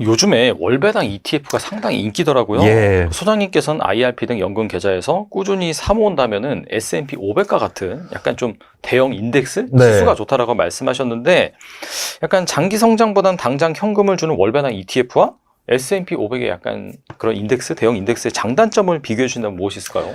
요즘에 월배당 ETF가 상당히 인기더라고요. 예. 소장님께서는 IRP 등 연금 계좌에서 꾸준히 사모은다면은 S&P 500과 같은 약간 좀 대형 인덱스 네. 지수가 좋다라고 말씀하셨는데, 약간 장기 성장보단 당장 현금을 주는 월배당 ETF와 S&P 500의 약간 그런 인덱스, 대형 인덱스의 장단점을 비교해 주신다면 무엇이 있을까요?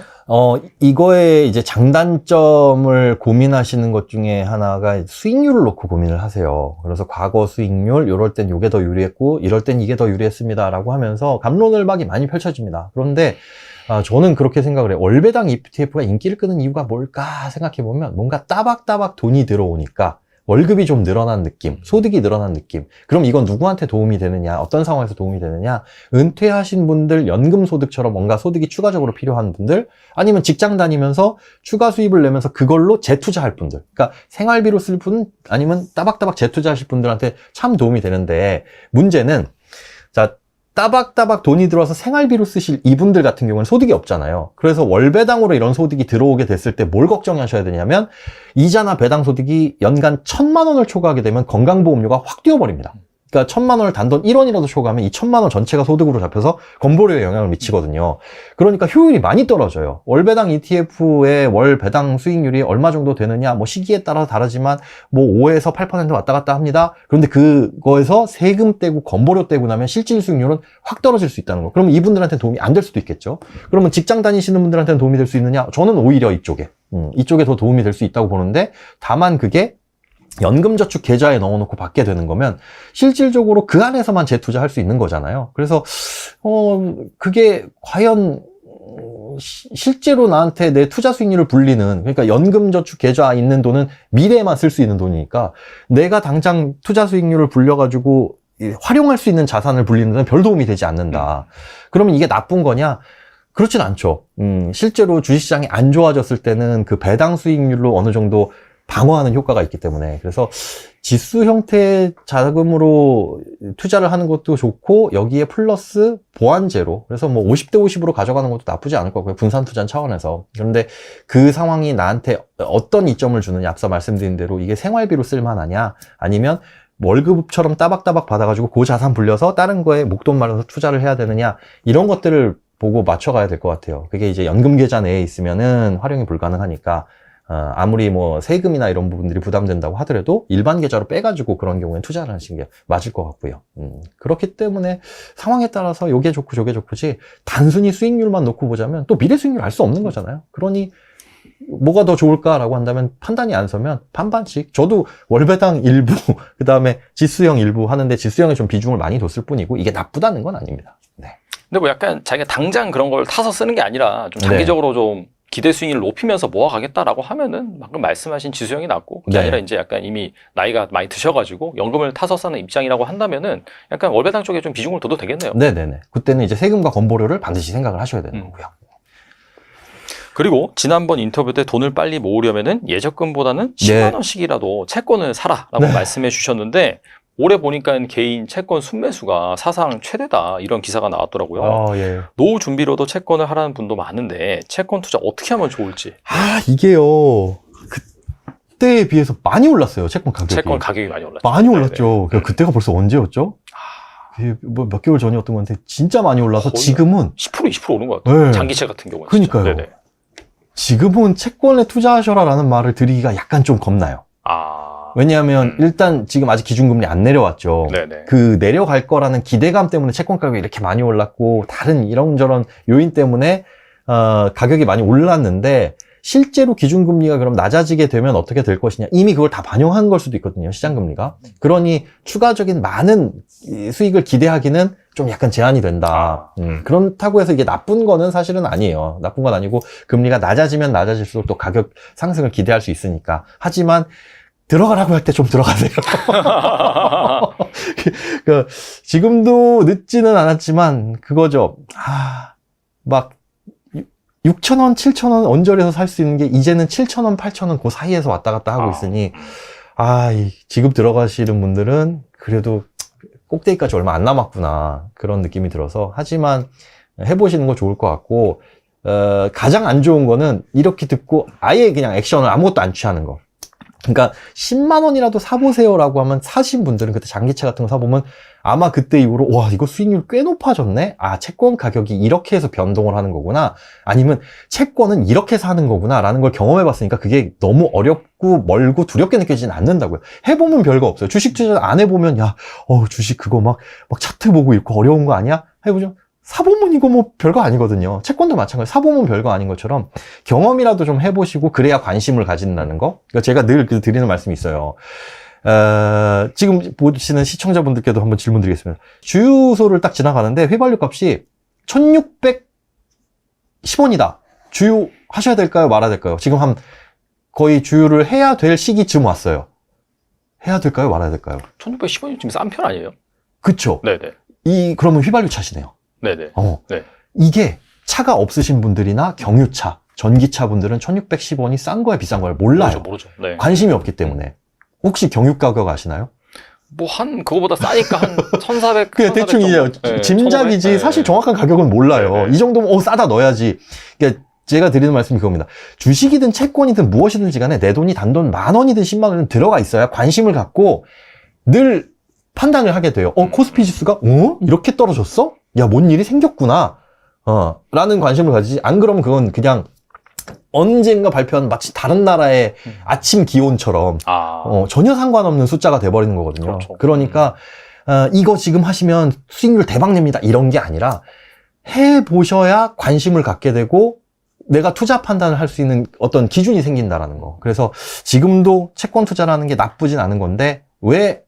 이거의 이제 장단점을 고민하시는 것 중에 하나가 수익률을 놓고 고민을 하세요. 그래서 과거 수익률, 이럴 땐 이게 더 유리했고, 이럴 땐 이게 더 유리했습니다. 라고 하면서 갑론을박이 많이 펼쳐집니다. 그런데, 저는 그렇게 생각을 해요. 월배당 ETF가 인기를 끄는 이유가 뭘까 생각해보면, 뭔가 따박따박 돈이 들어오니까, 월급이 좀 늘어난 느낌, 소득이 늘어난 느낌. 그럼 이건 누구한테 도움이 되느냐, 어떤 상황에서 도움이 되느냐, 은퇴하신 분들, 연금소득처럼 뭔가 소득이 추가적으로 필요한 분들, 아니면 직장 다니면서 추가 수입을 내면서 그걸로 재투자할 분들, 그러니까 생활비로 쓸 분, 아니면 따박따박 재투자하실 분들한테 참 도움이 되는데, 문제는, 자, 따박따박 돈이 들어와서 생활비로 쓰실 이분들 같은 경우는 소득이 없잖아요. 그래서 월배당으로 이런 소득이 들어오게 됐을 때 뭘 걱정하셔야 되냐면, 이자나 배당 소득이 연간 1,000만 원을 초과하게 되면 건강보험료가 확 뛰어버립니다. 그러니까 1,000만 원을 단돈 1원이라도 초과하면 이 1,000만 원 전체가 소득으로 잡혀서 건보료에 영향을 미치거든요. 그러니까 효율이 많이 떨어져요. 월배당 ETF의 월 배당 수익률이 얼마 정도 되느냐, 뭐 시기에 따라 다르지만 뭐 5에서 8% 왔다 갔다 합니다. 그런데 그거에서 세금 떼고 건보료 떼고 나면 실질 수익률은 확 떨어질 수 있다는 거. 그러면 이분들한테 도움이 안 될 수도 있겠죠. 그러면 직장 다니시는 분들한테는 도움이 될 수 있느냐? 저는 오히려 이쪽에 더 도움이 될 수 있다고 보는데, 다만 그게 연금저축 계좌에 넣어놓고 받게 되는 거면 실질적으로 그 안에서만 재투자할 수 있는 거잖아요. 그래서 그게 과연 실제로 나한테 내 투자 수익률을 불리는, 그러니까 연금저축 계좌에 있는 돈은 미래에만 쓸 수 있는 돈이니까 내가 당장 투자 수익률을 불려가지고 활용할 수 있는 자산을 불리는 데는 별 도움이 되지 않는다. 그러면 이게 나쁜 거냐? 그렇진 않죠. 실제로 주식시장이 안 좋아졌을 때는 그 배당 수익률로 어느 정도 방어하는 효과가 있기 때문에, 그래서 지수 형태의 자금으로 투자를 하는 것도 좋고, 여기에 플러스 보완제로, 그래서 뭐 50대 50으로 가져가는 것도 나쁘지 않을 거고요. 분산 투자 차원에서. 그런데 그 상황이 나한테 어떤 이점을 주느냐, 앞서 말씀드린 대로 이게 생활비로 쓸만하냐, 아니면 월급처럼 따박따박 받아가지고 그 자산 불려서 다른 거에 목돈 마련해서 투자를 해야 되느냐, 이런 것들을 보고 맞춰가야 될 것 같아요. 그게 이제 연금 계좌 내에 있으면은 활용이 불가능하니까, 아무리 뭐 세금이나 이런 부분들이 부담된다고 하더라도 일반 계좌로 빼가지고 그런 경우엔 투자를 하시는 게 맞을 것 같고요. 그렇기 때문에 상황에 따라서 요게 좋고 저게 좋고지, 단순히 수익률만 놓고 보자면 또 미래 수익률 알 수 없는 거잖아요. 그러니 뭐가 더 좋을까라고 한다면 판단이 안 서면 반반씩. 저도 월배당 일부, 그 다음에 지수형 일부 하는데 지수형에 좀 비중을 많이 뒀을 뿐이고, 이게 나쁘다는 건 아닙니다. 네. 근데 뭐 약간 자기가 당장 그런 걸 타서 쓰는 게 아니라 좀 장기적으로 좀 기대 수익률을 높이면서 모아가겠다라고 하면은 방금 말씀하신 지수형이 낫고, 그게 아니라 이제 약간 이미 나이가 많이 드셔가지고 연금을 타서 사는 입장이라고 한다면은 약간 월배당 쪽에 좀 비중을 둬도 되겠네요. 네네네. 그때는 이제 세금과 건보료를 반드시 생각을 하셔야 되는 거고요. 그리고 지난번 인터뷰 때 돈을 빨리 모으려면은 예적금보다는 10만 원씩이라도 채권을 사라라고 말씀해 주셨는데, 올해 보니까 개인 채권 순매수가 사상 최대다, 이런 기사가 나왔더라고요. 예. 노후 준비로도 채권을 하라는 분도 많은데 채권 투자 어떻게 하면 좋을지. 이게요, 그때에 비해서 많이 올랐어요. 채권 가격이 많이 올랐죠. 많이 올랐죠. 그때가 벌써 언제였죠? 뭐 몇 개월 전이었던 건데 진짜 많이 올라서 지금은 10% 20% 오른 것 같아요. 네. 장기채 같은 경우는. 그러니까요. 네네. 지금은 채권에 투자하셔라라는 말을 드리기가 약간 좀 겁나요. 왜냐하면 일단 지금 아직 기준금리 안 내려왔죠. 네네. 그 내려갈 거라는 기대감 때문에 채권 가격이 이렇게 많이 올랐고, 다른 이런저런 요인 때문에 가격이 많이 올랐는데, 실제로 기준금리가 그럼 낮아지게 되면 어떻게 될 것이냐, 이미 그걸 다 반영한 걸 수도 있거든요, 시장금리가. 그러니 추가적인 많은 수익을 기대하기는 좀 약간 제한이 된다. 그렇다고 해서 이게 나쁜 거는 사실은 아니에요. 나쁜 건 아니고, 금리가 낮아지면 낮아질수록 또 가격 상승을 기대할 수 있으니까. 하지만 들어가라고 할 때 좀 들어가세요. 지금도 늦지는 않았지만 그거죠. 막 6,000원, 7,000원 언저리에서 살 수 있는 게 이제는 7,000원, 8,000원 그 사이에서 왔다 갔다 하고 있으니, 지금 들어가시는 분들은 그래도 꼭대기까지 얼마 안 남았구나, 그런 느낌이 들어서. 하지만 해보시는 거 좋을 것 같고, 가장 안 좋은 거는 이렇게 듣고 아예 그냥 액션을 아무것도 안 취하는 거. 그러니까 10만 원이라도 사보세요라고 하면 사신 분들은 그때 장기채 같은 거 사보면 아마 그때 이후로 와 이거 수익률 꽤 높아졌네? 아 채권 가격이 이렇게 해서 변동을 하는 거구나, 아니면 채권은 이렇게 사는 거구나 라는 걸 경험해 봤으니까 그게 너무 어렵고 멀고 두렵게 느껴지진 않는다고요. 해보면 별거 없어요. 주식 투자 안 해보면 야 주식 그거 막 차트 보고 있고 어려운 거 아니야? 해보죠. 사보면 이거 뭐 별거 아니거든요. 채권도 마찬가지. 사보면 별거 아닌 것처럼 경험이라도 좀 해보시고 그래야 관심을 가진다는 거. 그러니까 제가 늘 드리는 말씀이 있어요. 지금 보시는 시청자분들께도 한번 질문 드리겠습니다. 주유소를 딱 지나가는데 휘발유 값이 1610원이다. 주유 하셔야 될까요? 말아야 될까요? 지금 거의 주유를 해야 될 시기쯤 왔어요. 해야 될까요? 말아야 될까요? 1610원이 좀 싼 편 아니에요? 그쵸? 네네. 그러면 휘발유 차시네요. 네네. 네. 이게 차가 없으신 분들이나 경유차, 전기차 분들은 1610원이 싼 거야, 비싼 거야 몰라요. 모르죠. 네. 관심이 없기 때문에. 혹시 경유 가격 아시나요? 뭐 그거보다 싸니까 한 1,400. 그냥 대충 이제 짐작이지. 네. 사실 정확한 가격은 몰라요. 네. 이 정도면 싸다 넣어야지. 그러니까 제가 드리는 말씀이 그겁니다. 주식이든 채권이든 무엇이든지 간에 내 돈이 단돈 10,000원이든 10만 원이든 들어가 있어야 관심을 갖고 늘 판단을 하게 돼요. 코스피 지수가 이렇게 떨어졌어? 야, 뭔 일이 생겼구나. 라는 관심을 가지지. 안 그러면 그건 그냥 언젠가 발표한 마치 다른 나라의 아침 기온처럼 전혀 상관없는 숫자가 돼버리는 거거든요. 그렇죠. 그러니까 이거 지금 하시면 수익률 대박 냅니다. 이런 게 아니라 해보셔야 관심을 갖게 되고 내가 투자 판단을 할 수 있는 어떤 기준이 생긴다라는 거. 그래서 지금도 채권 투자라는 게 나쁘진 않은 건데 왜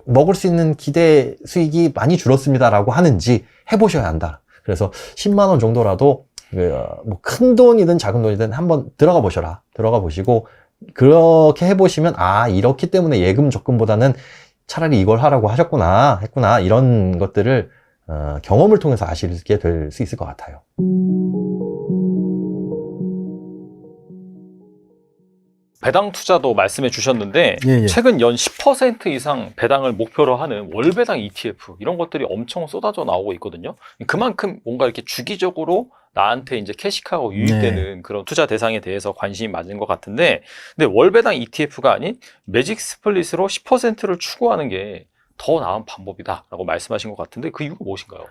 먹을 수 있는 기대 수익이 많이 줄었습니다라고 하는지 해보셔야 한다. 그래서 10만 원 정도라도 뭐 큰 돈이든 작은 돈이든 한번 들어가 보셔라. 들어가 보시고 그렇게 해보시면 이렇기 때문에 예금 적금보다는 차라리 이걸 하라고 했구나 이런 것들을 경험을 통해서 아시게 될 수 있을 것 같아요. 배당 투자도 말씀해 주셨는데 예. 최근 연 10% 이상 배당을 목표로 하는 월배당 ETF 이런 것들이 엄청 쏟아져 나오고 있거든요. 그만큼 뭔가 이렇게 주기적으로 나한테 이제 캐시카고 유입되는 그런 투자 대상에 대해서 관심이 많은 것 같은데, 근데 월배당 ETF가 아닌 매직 스플릿으로 10%를 추구하는 게 더 나은 방법이다라고 말씀하신 것 같은데 그 이유가 무엇인가요?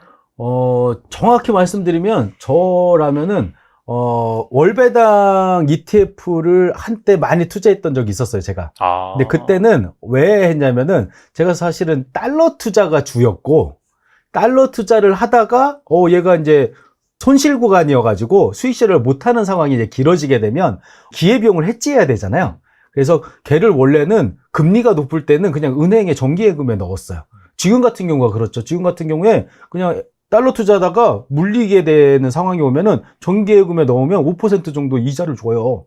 정확히 말씀드리면 저라면은 월배당 ETF를 한때 많이 투자했던 적이 있었어요, 제가. 근데 그때는 왜 했냐면은 제가 사실은 달러 투자가 주였고, 달러 투자를 하다가 얘가 이제 손실 구간이어가지고 수익실을 못하는 상황이 이제 길어지게 되면 기회비용을 해지해야 되잖아요. 그래서 걔를 원래는 금리가 높을 때는 그냥 은행에 정기예금에 넣었어요. 지금 같은 경우가 그렇죠. 지금 같은 경우에 그냥 달러 투자하다가 물리게 되는 상황이 오면은 정기예금에 넣으면 5% 정도 이자를 줘요.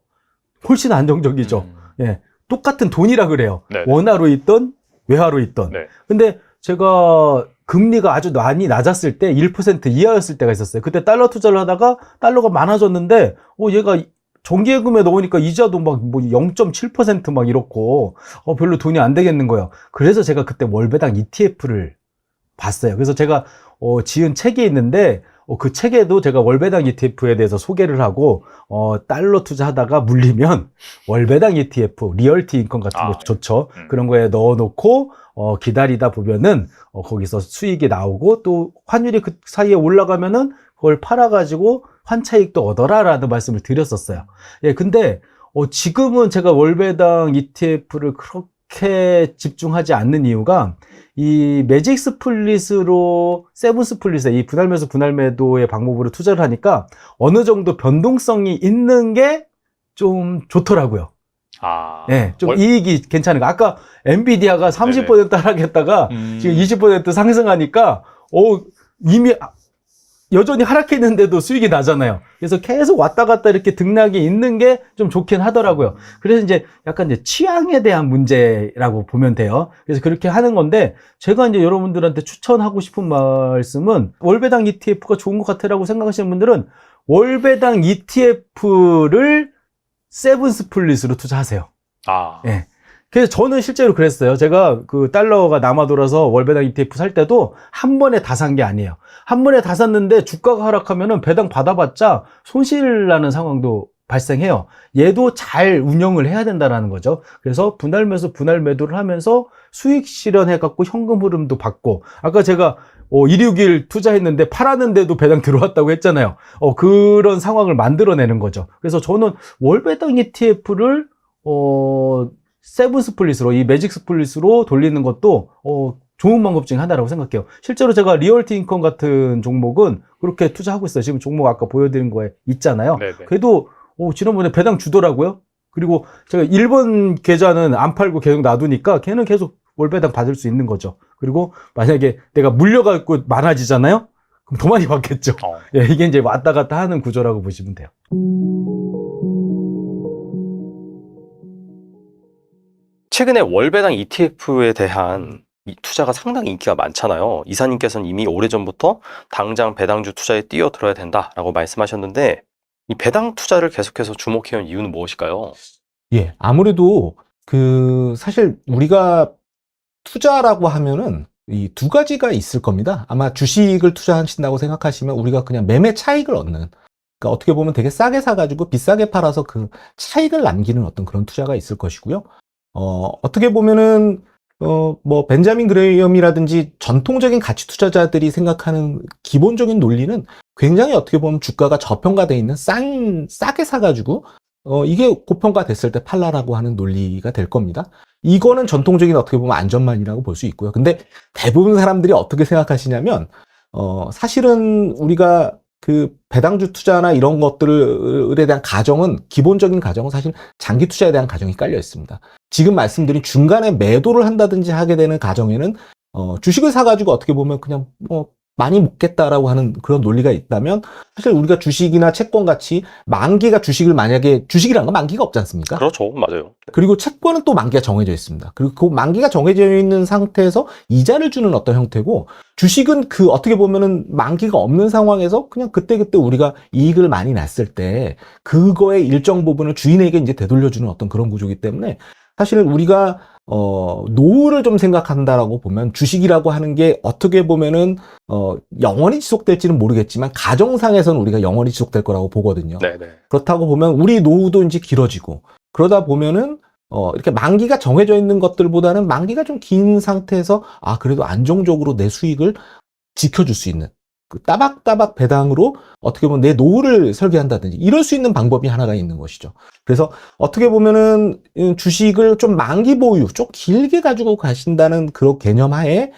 훨씬 안정적이죠. 예. 똑같은 돈이라 그래요. 네네. 원화로 있던 외화로 있던. 네. 근데 제가 금리가 아주 많이 낮았을 때 1% 이하였을 때가 있었어요. 그때 달러 투자를 하다가 달러가 많아졌는데 얘가 정기예금에 넣으니까 이자도 막 뭐 0.7% 막 이렇고 별로 돈이 안 되겠는 거예요. 그래서 제가 그때 월배당 ETF를 봤어요. 그래서 제가 지은 책이 있는데 그 책에도 제가 월배당 ETF에 대해서 소개를 하고 달러 투자하다가 물리면 월배당 ETF, 리얼티 인컴 같은 거 좋죠. 그런 거에 넣어놓고 기다리다 보면은 거기서 수익이 나오고 또 환율이 그 사이에 올라가면은 그걸 팔아가지고 환차익도 얻어라라는 말씀을 드렸었어요. 예, 근데 지금은 제가 월배당 ETF를 그렇게 집중하지 않는 이유가 이 매직 스플릿으로 세븐 스플릿에 이 분할 매수 분할 매도의 방법으로 투자를 하니까 어느 정도 변동성이 있는 게 좀 좋더라고요. 예, 좀 이익이 괜찮은 거. 아까 엔비디아가 30% 하락했다가 지금 20% 상승하니까 이미 여전히 하락했는데도 수익이 나잖아요. 그래서 계속 왔다 갔다 이렇게 등락이 있는 게 좀 좋긴 하더라고요. 그래서 이제 약간 이제 취향에 대한 문제라고 보면 돼요. 그래서 그렇게 하는 건데 제가 이제 여러분들한테 추천하고 싶은 말씀은 월배당 ETF가 좋은 것 같아라고 생각하시는 분들은 월배당 ETF를 세븐 스플릿으로 투자하세요. 예. 그래서 저는 실제로 그랬어요. 제가 그 달러가 남아 돌아서 월배당 ETF 살 때도 한 번에 다 산 게 아니에요. 한 번에 다 샀는데 주가가 하락하면은 배당 받아봤자 손실 나는 상황도 발생해요. 얘도 잘 운영을 해야 된다는 거죠. 그래서 분할 매수, 분할 매도를 하면서 수익 실현해갖고 현금 흐름도 받고, 아까 제가 161 투자했는데 팔았는데도 배당 들어왔다고 했잖아요. 그런 상황을 만들어내는 거죠. 그래서 저는 월배당 ETF를 세븐 스플릿으로, 이 매직 스플릿으로 돌리는 것도 좋은 방법 중에 하나라고 생각해요. 실제로 제가 리얼티 인컴 같은 종목은 그렇게 투자하고 있어요. 지금 종목 아까 보여드린 거에 있잖아요. 네네. 그래도 지난번에 배당 주더라고요. 그리고 제가 1번 계좌는 안 팔고 계속 놔두니까 걔는 계속 월배당 받을 수 있는 거죠. 그리고 만약에 내가 물려갖고 많아지잖아요? 그럼 더 많이 받겠죠. 예, 이게 이제 왔다 갔다 하는 구조라고 보시면 돼요. 최근에 월배당 ETF에 대한 이 투자가 상당히 인기가 많잖아요. 이사님께서는 이미 오래전부터 당장 배당주 투자에 뛰어들어야 된다라고 말씀하셨는데, 이 배당 투자를 계속해서 주목해온 이유는 무엇일까요? 예, 아무래도 사실 우리가 투자라고 하면은 이 두 가지가 있을 겁니다. 아마 주식을 투자하신다고 생각하시면 우리가 그냥 매매 차익을 얻는, 그러니까 어떻게 보면 되게 싸게 사가지고 비싸게 팔아서 그 차익을 남기는 어떤 그런 투자가 있을 것이고요. 어떻게 보면은 뭐 벤자민 그레이엄이라든지 전통적인 가치 투자자들이 생각하는 기본적인 논리는 굉장히 어떻게 보면 주가가 저평가되어 있는 싸게 사가지고 이게 고평가 됐을 때 팔라라고 하는 논리가 될 겁니다. 이거는 전통적인 어떻게 보면 안전만이라고 볼 수 있고요. 근데 대부분 사람들이 어떻게 생각하시냐면 사실은 우리가 그 배당주 투자나 이런 것들에 대한 가정은, 기본적인 가정은 사실 장기 투자에 대한 가정이 깔려 있습니다. 지금 말씀드린 중간에 매도를 한다든지 하게 되는 가정에는 주식을 사가지고 어떻게 보면 그냥 많이 먹겠다라고 하는 그런 논리가 있다면, 사실 우리가 주식이나 채권 같이 만기가, 주식이라는 건 만기가 없지 않습니까? 그렇죠. 맞아요. 그리고 채권은 또 만기가 정해져 있습니다. 그리고 그 만기가 정해져 있는 상태에서 이자를 주는 어떤 형태고, 주식은 어떻게 보면은 만기가 없는 상황에서 그냥 그때그때 우리가 이익을 많이 났을 때 그거의 일정 부분을 주인에게 이제 되돌려주는 어떤 그런 구조이기 때문에, 사실 우리가 노후를 좀 생각한다라고 보면 주식이라고 하는 게 어떻게 보면은 영원히 지속될지는 모르겠지만 가정상에서는 우리가 영원히 지속될 거라고 보거든요. 네네. 그렇다고 보면 우리 노후도 이제 길어지고, 그러다 보면은 이렇게 만기가 정해져 있는 것들보다는 만기가 좀 긴 상태에서 그래도 안정적으로 내 수익을 지켜줄 수 있는 그 따박따박 배당으로 어떻게 보면 내 노후를 설계한다든지 이럴 수 있는 방법이 하나가 있는 것이죠. 그래서 어떻게 보면은 주식을 좀 만기 보유, 좀 길게 가지고 가신다는 그런 개념 하에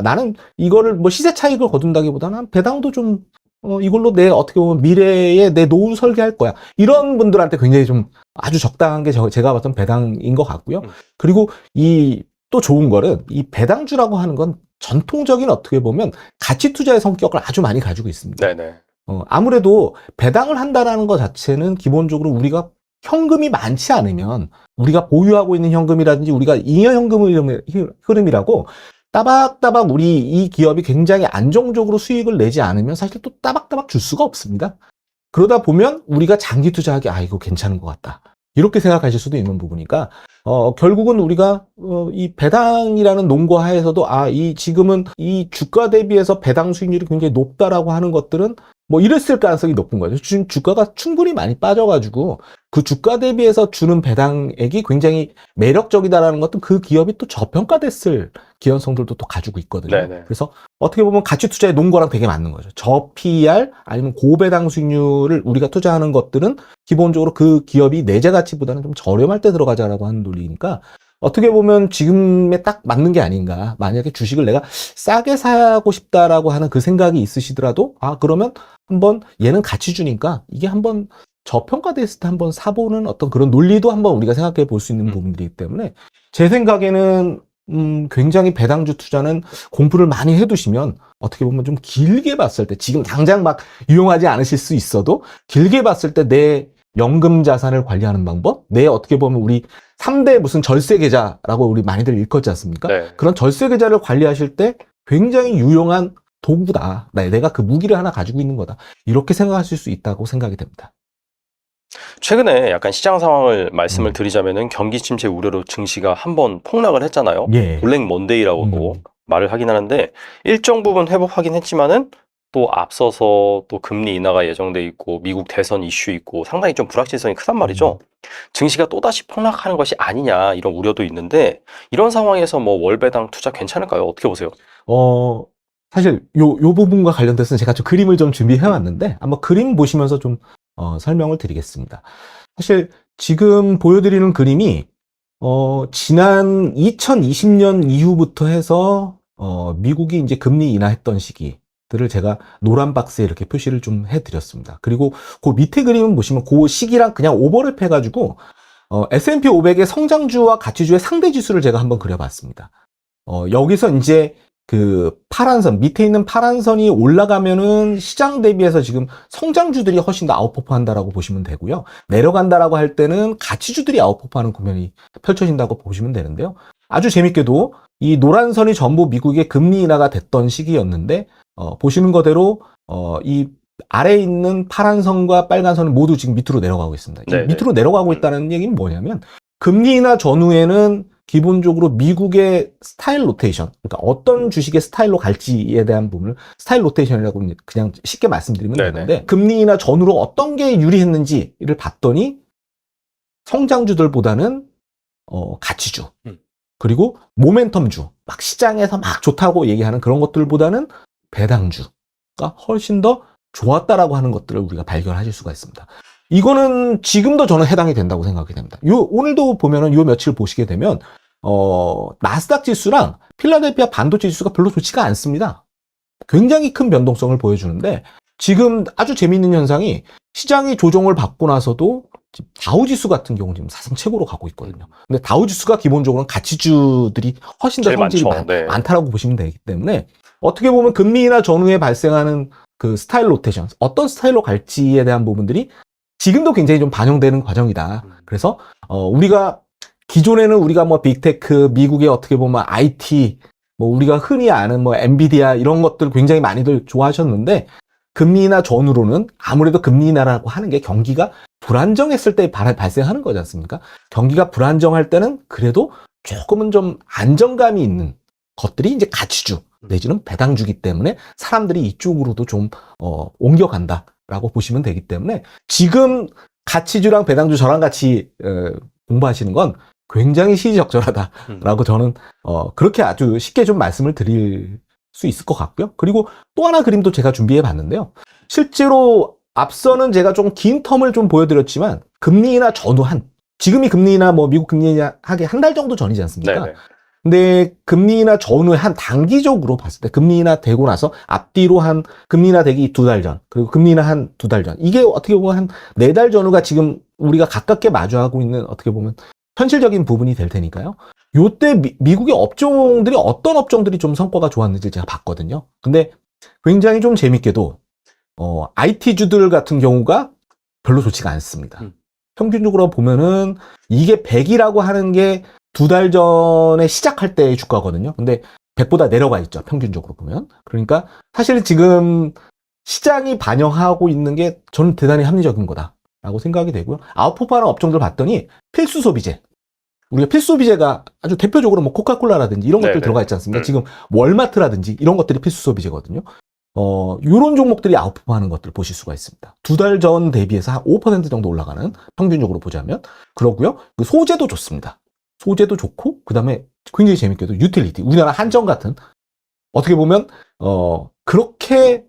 나는 이거를 뭐 시세 차익을 거둔다기보다는 배당도 좀 이걸로 내 어떻게 보면 미래에 내 노후 설계할 거야. 이런 분들한테 굉장히 좀 아주 적당한 게 제가 봤던 배당인 것 같고요. 그리고 또 좋은 거는 이 배당주라고 하는 건 전통적인 어떻게 보면 가치 투자의 성격을 아주 많이 가지고 있습니다. 네네. 아무래도 배당을 한다라는 것 자체는 기본적으로 우리가 현금이 많지 않으면, 우리가 보유하고 있는 현금이라든지 우리가 잉여 현금 흐름이라고 따박따박 우리 이 기업이 굉장히 안정적으로 수익을 내지 않으면 사실 또 따박따박 줄 수가 없습니다. 그러다 보면 우리가 장기 투자하기 이거 괜찮은 것 같다, 이렇게 생각하실 수도 있는 부분이니까 결국은 우리가 이 배당이라는 논거 하에서도 지금은 이 주가 대비해서 배당 수익률이 굉장히 높다라고 하는 것들은 뭐 이랬을 가능성이 높은 거죠. 지금 주가가 충분히 많이 빠져가지고 그 주가 대비해서 주는 배당액이 굉장히 매력적이다라는 것도 그 기업이 또 저평가됐을 기현성들도 또 가지고 있거든요. 네네. 그래서 어떻게 보면 가치 투자의 논거랑 되게 맞는 거죠. 저PER 아니면 고배당 수익률을 우리가 투자하는 것들은 기본적으로 그 기업이 내재 가치보다는 좀 저렴할 때 들어가자라고 하는 논리니까 어떻게 보면 지금에 딱 맞는 게 아닌가. 만약에 주식을 내가 싸게 사고 싶다라고 하는 그 생각이 있으시더라도 그러면 한번 얘는 가치 주니까 이게 한번 저평가됐을 때 한번 사보는 어떤 그런 논리도 한번 우리가 생각해 볼 수 있는 부분들이기 때문에 제 생각에는 굉장히 배당주 투자는 공부를 많이 해두시면 어떻게 보면 좀 길게 봤을 때, 지금 당장 막 유용하지 않으실 수 있어도 길게 봤을 때 내 연금 자산을 관리하는 방법, 내 어떻게 보면 우리 3대 무슨 절세 계좌라고 우리 많이들 일컫지 않습니까? 네. 그런 절세 계좌를 관리하실 때 굉장히 유용한 도구다. 내가 그 무기를 하나 가지고 있는 거다. 이렇게 생각하실 수 있다고 생각이 됩니다. 최근에 약간 시장 상황을 말씀을 드리자면은 경기 침체 우려로 증시가 한번 폭락을 했잖아요. 예. 블랙 먼데이라고 말을 하긴 하는데 일정 부분 회복하긴 했지만은 또 앞서서 또 금리 인하가 예정돼 있고 미국 대선 이슈 있고 상당히 좀 불확실성이 크단 말이죠. 증시가 또다시 폭락하는 것이 아니냐 이런 우려도 있는데 이런 상황에서 뭐 월배당 투자 괜찮을까요? 어떻게 보세요? 사실 요 부분과 관련돼서는 제가 좀 그림을 좀 준비해 왔는데 한번 그림 보시면서 좀 설명을 드리겠습니다. 사실 지금 보여드리는 그림이 지난 2020년 이후부터 해서 미국이 이제 금리 인하했던 시기들을 제가 노란 박스에 이렇게 표시를 좀 해드렸습니다. 그리고 그 밑에 그림은 보시면 그 시기랑 그냥 오버랩 해가지고 S&P 500의 성장주와 가치주의 상대 지수를 제가 한번 그려봤습니다. 여기서 이제 그 파란 선, 밑에 있는 파란 선이 올라가면은 시장 대비해서 지금 성장주들이 훨씬 더 아웃퍼포한다라고 보시면 되고요. 내려간다라고 할 때는 가치주들이 아웃퍼포하는 국면이 펼쳐진다고 보시면 되는데요. 아주 재밌게도 이 노란 선이 전부 미국의 금리 인하가 됐던 시기였는데, 보시는 거대로, 이 아래에 있는 파란 선과 빨간 선은 모두 지금 밑으로 내려가고 있습니다. 이 네네. 밑으로 내려가고 있다는 얘기는 뭐냐면, 금리 인하 전후에는 기본적으로 미국의 스타일 로테이션, 그러니까 어떤 주식의 스타일로 갈지에 대한 부분을 스타일 로테이션이라고 그냥 쉽게 말씀드리면 네네. 되는데, 금리 인하 전후로 어떤 게 유리했는지를 봤더니 성장주들보다는 가치주, 그리고 모멘텀주, 막 시장에서 막 좋다고 얘기하는 그런 것들보다는 배당주가 훨씬 더 좋았다라고 하는 것들을 우리가 발견하실 수가 있습니다. 이거는 지금도 저는 해당이 된다고 생각이 됩니다. 오늘도 보면은 요 며칠 보시게 되면 나스닥 지수랑 필라델피아 반도체 지수가 별로 좋지가 않습니다. 굉장히 큰 변동성을 보여주는데, 지금 아주 재미있는 현상이 시장이 조정을 받고 나서도 다우 지수 같은 경우는 지금 사상 최고로 가고 있거든요. 근데 다우 지수가 기본적으로는 가치주들이 훨씬 더 제일 성질이 많죠. 네. 많다라고 보시면 되기 때문에, 어떻게 보면 금리 인하 전후에 발생하는 그 스타일 로테이션, 어떤 스타일로 갈지에 대한 부분들이 지금도 굉장히 좀 반영되는 과정이다. 그래서 우리가 기존에는 우리가 뭐 빅테크, 미국의 어떻게 보면 IT, 뭐 우리가 흔히 아는 뭐 엔비디아 이런 것들 굉장히 많이들 좋아하셨는데, 금리 인하 전후로는 아무래도 금리 인하라고 하는 게 경기가 불안정했을 때 발생하는 거지 않습니까? 경기가 불안정할 때는 그래도 조금은 좀 안정감이 있는 것들이 이제 가치주 내지는 배당주기 때문에 사람들이 이쪽으로도 좀 옮겨간다라고 보시면 되기 때문에, 지금 가치주랑 배당주 저랑 같이 공부하시는 건 굉장히 시의적절하다라고 저는 그렇게 아주 쉽게 좀 말씀을 드릴 수 있을 것 같고요. 그리고 또 하나 그림도 제가 준비해 봤는데요. 실제로 앞서는 제가 좀 긴 텀을 좀 보여드렸지만, 금리 인하 전후 지금이 금리 인하 미국 금리 인하 하기 한 달 정도 전이지 않습니까? 네네. 근데 금리 인하 전후에 단기적으로 봤을 때, 금리 인하 되고 나서 앞뒤로 금리 인하 되기 2달 전, 그리고 금리 인하 2달 전, 이게 어떻게 보면 한 4달 전후가 지금 우리가 가깝게 마주하고 있는 어떻게 보면 현실적인 부분이 될 테니까요. 요때 미국의 업종들이 어떤 업종들이 좀 성과가 좋았는지 제가 봤거든요. 근데 굉장히 좀 재밌게도 IT주들 같은 경우가 별로 좋지가 않습니다. 평균적으로 보면은 이게 100이라고 하는 게 2달 전에 시작할 때의 주가거든요. 근데 100보다 내려가 있죠. 평균적으로 보면. 그러니까 사실 지금 시장이 반영하고 있는 게 저는 대단히 합리적인 거다라고 생각이 되고요. 아웃퍼포하는 업종들 봤더니 필수 소비재. 우리가 필수 소비재가 아주 대표적으로 뭐 코카콜라라든지 이런 것들 네네. 들어가 있지 않습니까? 지금 월마트라든지 이런 것들이 필수 소비재거든요. 요런 종목들이 아웃퍼포하는 것들 보실 수가 있습니다. 2달 전 대비해서 한 5% 정도 올라가는, 평균적으로 보자면. 그러고요. 그 소재도 좋습니다. 소재도 좋고, 그 다음에 굉장히 재밌게도 유틸리티, 우리나라 한정 같은, 어떻게 보면 그렇게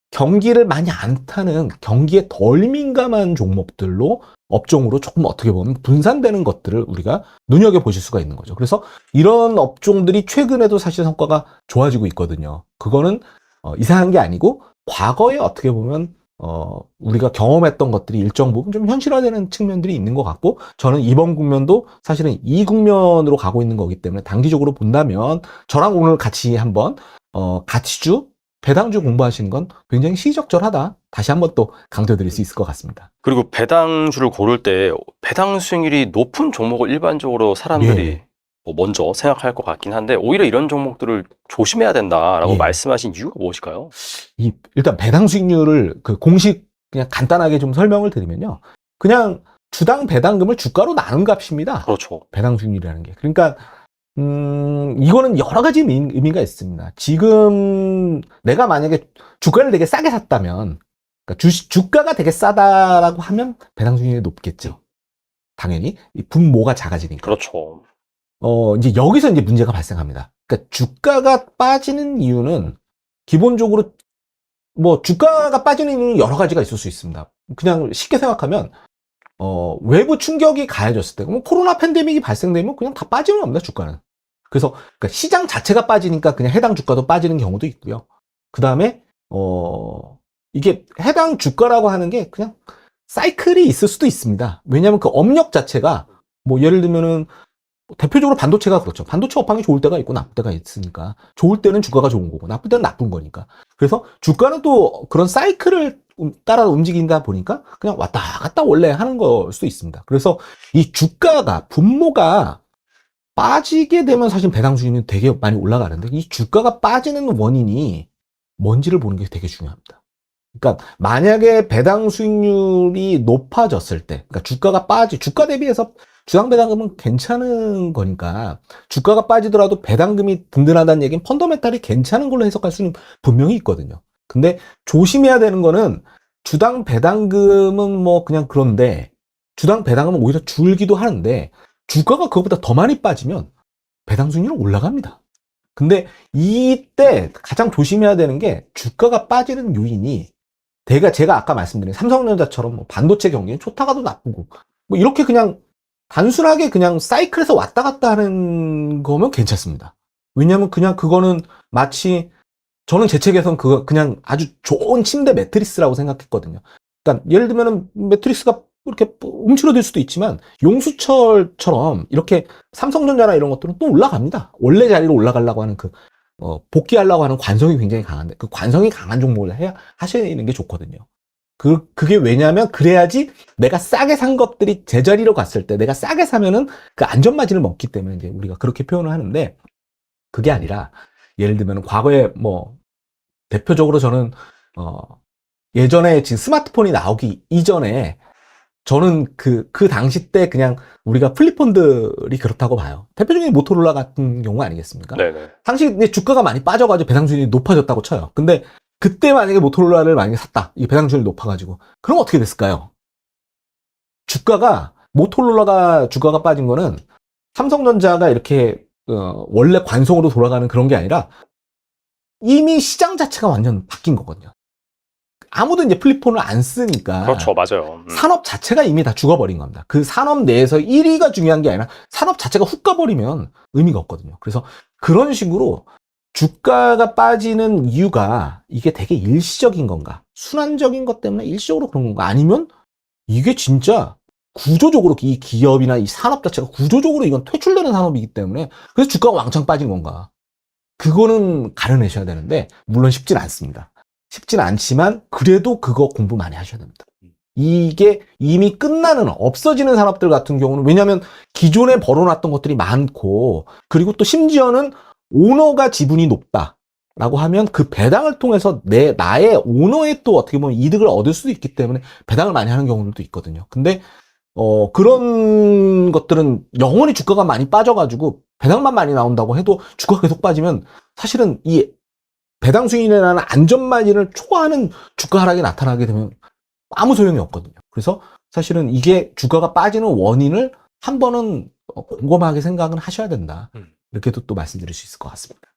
경기를 많이 안 타는, 경기에 덜 민감한 종목들로 업종으로 조금 어떻게 보면 분산되는 것들을 우리가 눈여겨보실 수가 있는 거죠. 그래서 이런 업종들이 최근에도 사실 성과가 좋아지고 있거든요. 그거는 이상한 게 아니고, 과거에 어떻게 보면 우리가 경험했던 것들이 일정 부분 좀 현실화되는 측면들이 있는 것 같고, 저는 이번 국면도 사실은 이 국면으로 가고 있는 거기 때문에 단기적으로 본다면 저랑 오늘 같이 한번 가치주, 배당주 공부하시는 건 굉장히 시의적절하다. 다시 한번 또 강조드릴 수 있을 것 같습니다. 그리고 배당주를 고를 때 배당 수익률이 높은 종목을 일반적으로 사람들이 예. 뭐 먼저 생각할 것 같긴 한데, 오히려 이런 종목들을 조심해야 된다라고 예. 말씀하신 이유가 무엇일까요? 일단 배당 수익률을 그 공식 그냥 간단하게 좀 설명을 드리면요. 그냥 주당 배당금을 주가로 나눈 값입니다. 그렇죠. 배당 수익률이라는 게. 그러니까 이거는 여러 가지 의미가 있습니다. 지금 내가 만약에 주가를 되게 싸게 샀다면, 그러니까 주가가 되게 싸다라고 하면 배당 수익률이 높겠죠. 당연히 이 분모가 작아지니까. 그렇죠. 이제 여기서 이제 문제가 발생합니다. 그러니까 주가가 빠지는 이유는 기본적으로 뭐 주가가 빠지는 이유는 여러 가지가 있을 수 있습니다. 그냥 쉽게 생각하면 외부 충격이 가해졌을 때, 뭐 코로나 팬데믹이 발생되면 그냥 다 빠지는 겁니다, 주가는. 그래서 그러니까 시장 자체가 빠지니까 그냥 해당 주가도 빠지는 경우도 있고요. 그 다음에 이게 해당 주가라고 하는 게 그냥 사이클이 있을 수도 있습니다. 왜냐하면 그 업력 자체가 뭐 예를 들면은 대표적으로 반도체가 그렇죠. 반도체 업황이 좋을 때가 있고 나쁠 때가 있으니까 좋을 때는 주가가 좋은 거고 나쁠 때는 나쁜 거니까. 그래서 주가는 또 그런 사이클을 따라 움직인다 보니까 그냥 왔다 갔다 원래 하는 걸 수도 있습니다. 그래서 이 주가가 분모가 빠지게 되면 사실 배당 수익률이 되게 많이 올라가는데 이 주가가 빠지는 원인이 뭔지를 보는 게 되게 중요합니다. 그러니까 만약에 배당 수익률이 높아졌을 때, 그러니까 주가가 주가 대비해서 주당 배당금은 괜찮은 거니까 주가가 빠지더라도 배당금이 든든하다는 얘기는 펀더멘탈이 괜찮은 걸로 해석할 수는 분명히 있거든요. 근데 조심해야 되는 거는 주당 배당금은 뭐 그냥 그런데 주당 배당금은 오히려 줄기도 하는데 주가가 그것보다 더 많이 빠지면 배당 수익률은 올라갑니다. 근데 이때 가장 조심해야 되는 게 주가가 빠지는 요인이 제가 아까 말씀드린 삼성전자처럼 뭐 반도체 경기는 좋다가도 나쁘고 뭐 이렇게 그냥 단순하게 그냥 사이클에서 왔다 갔다 하는 거면 괜찮습니다. 왜냐하면 그냥 그거는 마치 저는 제 책에서는 그냥 아주 좋은 침대 매트리스라고 생각했거든요. 그러니까 예를 들면은 매트리스가 이렇게 움츠러들 수도 있지만 용수철처럼 이렇게 삼성전자나 이런 것들은 또 올라갑니다. 원래 자리로 올라가려고 하는 복귀하려고 하는 관성이 굉장히 강한데 그 관성이 강한 종목을 하시는 게 좋거든요. 그게 왜냐면 그래야지 내가 싸게 산 것들이 제자리로 갔을 때 내가 싸게 사면은 그 안전마진을 먹기 때문에 이제 우리가 그렇게 표현을 하는데 그게 아니라 예를 들면 과거에 뭐 대표적으로 저는 예전에 지금 스마트폰이 나오기 이전에 저는 그 당시 때 그냥 우리가 플립폰들이 그렇다고 봐요. 대표적인 모토로라 같은 경우 아니겠습니까? 네네. 당시 주가가 많이 빠져가지고 배당 수익률이 높아졌다고 쳐요. 근데 그때 만약에 모토로라를 만약에 샀다. 이 배당 수익률이 높아가지고. 그럼 어떻게 됐을까요? 모토로라가 주가가 빠진 거는 삼성전자가 이렇게 원래 관성으로 돌아가는 그런 게 아니라 이미 시장 자체가 완전 바뀐 거거든요. 아무도 이제 플립폰을 안 쓰니까. 그렇죠, 맞아요. 산업 자체가 이미 다 죽어버린 겁니다. 그 산업 내에서 1위가 중요한 게 아니라 산업 자체가 훅 가버리면 의미가 없거든요. 그래서 그런 식으로 주가가 빠지는 이유가 이게 되게 일시적인 건가? 순환적인 것 때문에 일시적으로 그런 건가? 아니면 이게 진짜 구조적으로 이 기업이나 이 산업 자체가 구조적으로 이건 퇴출되는 산업이기 때문에 그래서 주가가 왕창 빠진 건가? 그거는 가려내셔야 되는데 물론 쉽진 않습니다. 쉽진 않지만 그래도 그거 공부 많이 하셔야 됩니다. 이게 이미 없어지는 산업들 같은 경우는 왜냐하면 기존에 벌어놨던 것들이 많고 그리고 또 심지어는 오너가 지분이 높다라고 하면 그 배당을 통해서 나의 오너의 또 어떻게 보면 이득을 얻을 수도 있기 때문에 배당을 많이 하는 경우들도 있거든요. 근데 그런 것들은 영원히 주가가 많이 빠져가지고 배당만 많이 나온다고 해도 주가가 계속 빠지면 사실은 이 배당 수익이라는 안전마진을 초과하는 주가 하락이 나타나게 되면 아무 소용이 없거든요. 그래서 사실은 이게 주가가 빠지는 원인을 한 번은 곰곰하게 생각은 하셔야 된다. 이렇게도 또 말씀드릴 수 있을 것 같습니다.